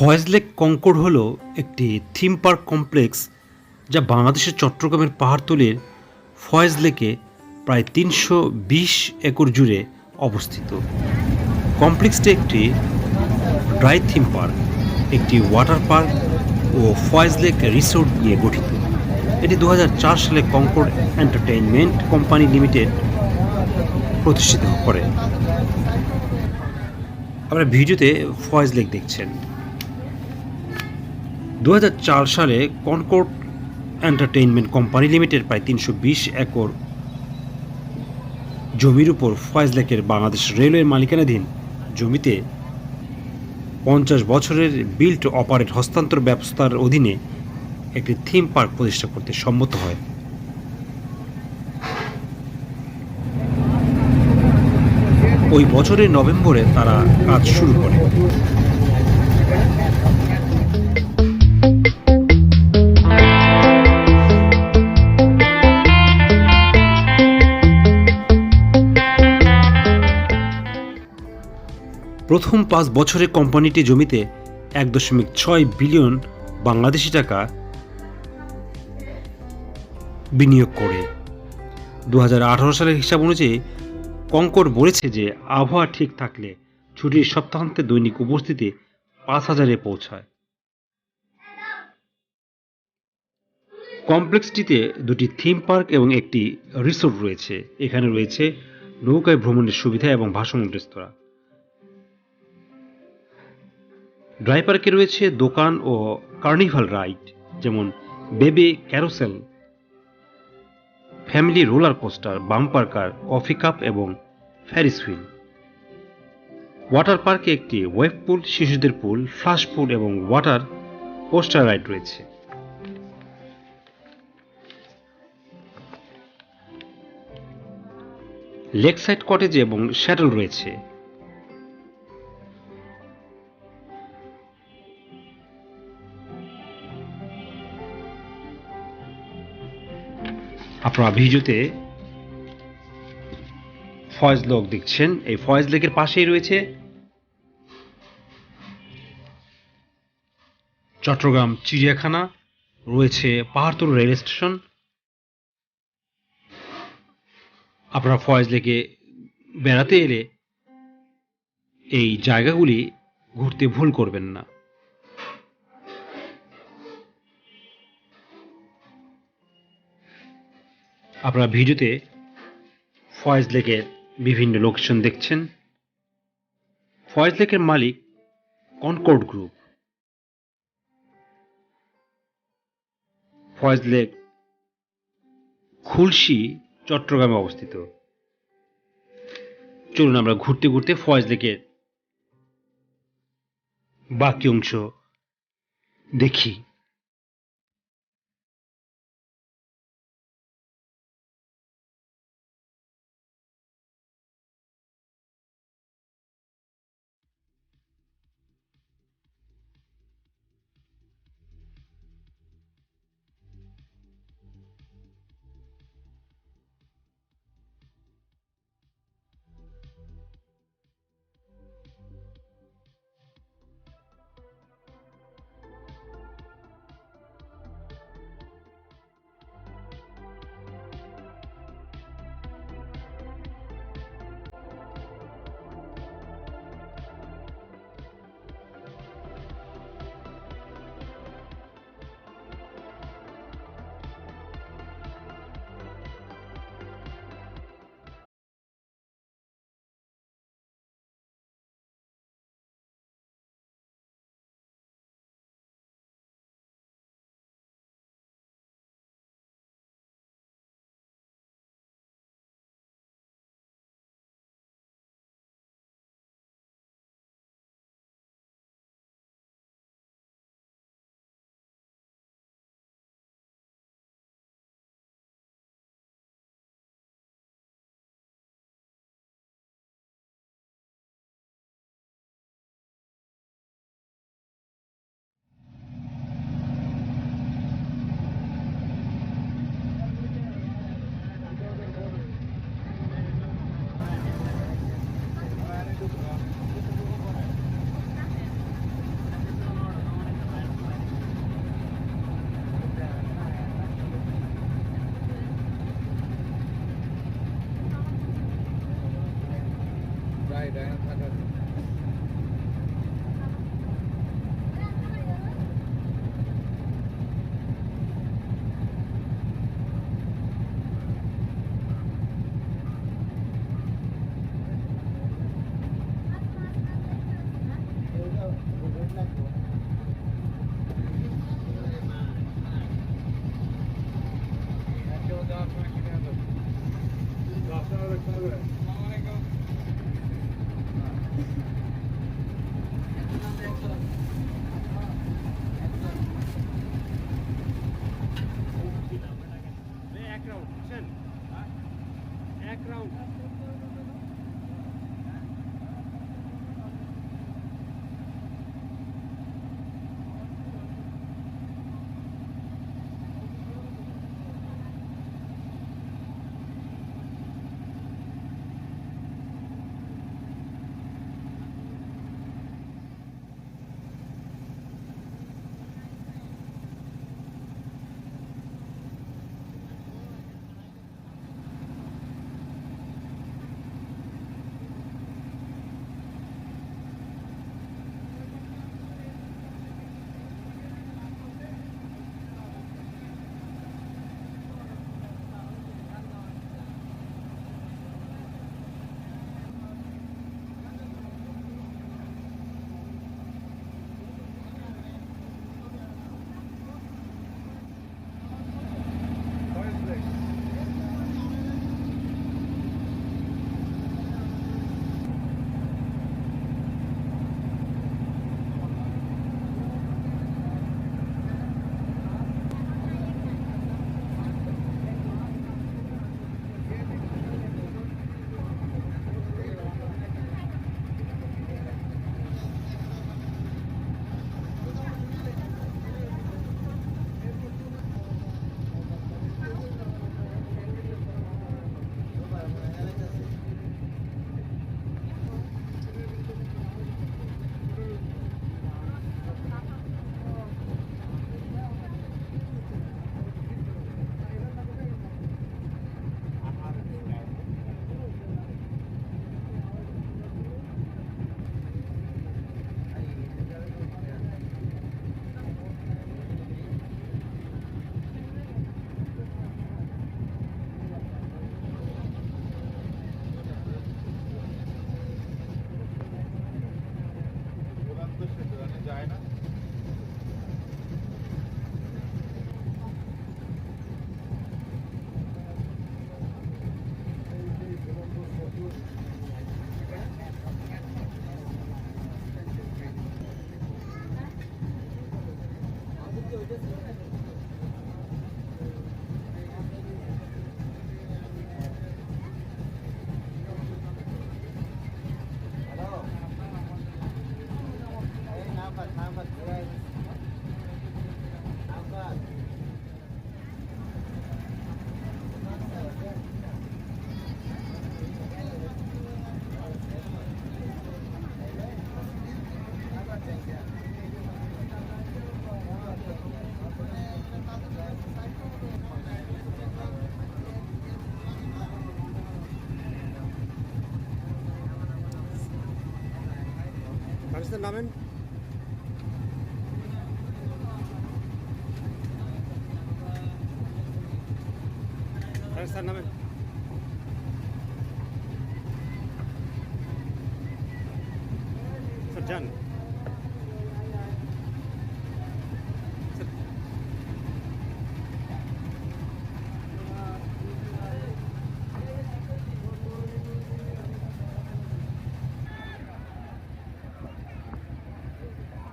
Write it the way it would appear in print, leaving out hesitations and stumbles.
Faiz lake Concord হল একটি theme park complex যা বাংলাদেশের চট্টগ্রামের পাহাড়তলির ফয়েজ লেকে প্রায় ৩২০ একর জুড়ে অবস্থিত। কমপ্লেক্সটি একটি ড্রাই থিম পার্ক, একটি ওয়াটার পার্ক ও ফয়েজ লেক রিসোর্ট নিয়ে গঠিত। এটি ২০০৪ সালে কনকর্ড এন্টারটেইনমেন্ট কোম্পানি লিমিটেড প্রতিষ্ঠিত করে। আমরা ভিডিওতে ফয়েজ লেক দেখছেন। ২০০৪ সালে কনকর্ড এন্টারটেইনমেন্ট কোম্পানি লিমিটেড প্রায় ৩২০ একর জমির উপর ফয়েজ লেকের বাংলাদেশ রেলওয়ের মালিকানাধীন জমিতে ৫০ বছরের বিল্ট অপারেট হস্তান্তর ব্যবস্থার অধীনে একটি থিম পার্ক প্রতিষ্ঠা করতে সম্মত হয়। ওই বছরের নভেম্বরে তারা কাজ শুরু করে। প্রথম ৫ বছরে কোম্পানিটি জমিতে ১.৬ বিলিয়ন বাংলাদেশি টাকা বিনিয়োগ করে। ২০১৮ সালের হিসাব অনুযায়ী কনকর্ড বলেছে যে আবহাওয়া ঠিক থাকলে ছুটির সপ্তাহান্তে দৈনিক উপস্থিতি ৫,০০০-এ পৌঁছায়। কমপ্লেক্সটিতে দুটি থিম পার্ক এবং একটি রিসোর্ট রয়েছে। এখানে রয়েছে নৌকায় ভ্রমণের সুবিধা এবং ভাসমান রেস্তোরাঁ। ড্রাই পার্কে রয়েছে দোকান ও কার্নিভাল রাইড, যেমন baby carousel, family roller coaster, bumper কার, কফি কাপ এবং ফেরিস হুইল। ওয়াটার পার্কে একটি ওয়েভ পুল, শিশুদের পুল, ফ্লাশ পুল এবং ওয়াটার কোস্টার রাইড রয়েছে। লেকসাইড কটেজ এবং শ্যাটল রয়েছে। আপনারা ভিডিওতে ফয়েজ লেক দেখছেন। এই ফয়েজ লেকের পাশেই রয়েছে চট্টগ্রাম চিড়িয়াখানা, রয়েছে পাহাড়তলী রেল স্টেশন। আপনারা ফয়েজ লেকে বেড়াতে এলে এই জায়গাগুলি ঘুরতে ভুল করবেন না। আপনারা ভিডিওতে ফয়েজ লেকের বিভিন্ন লোকেশন দেখছেন। ফয়েজ লেকের মালিক কনকর্ড গ্রুপ। ফয়েজ লেক খুলশী, চট্টগ্রামে অবস্থিত। চলুন আমরা ঘুরতে ঘুরতে ফয়েজ লেকের বাকি অংশ দেখি। স্যার নামেন। স্যার নামেন। স্যার যান।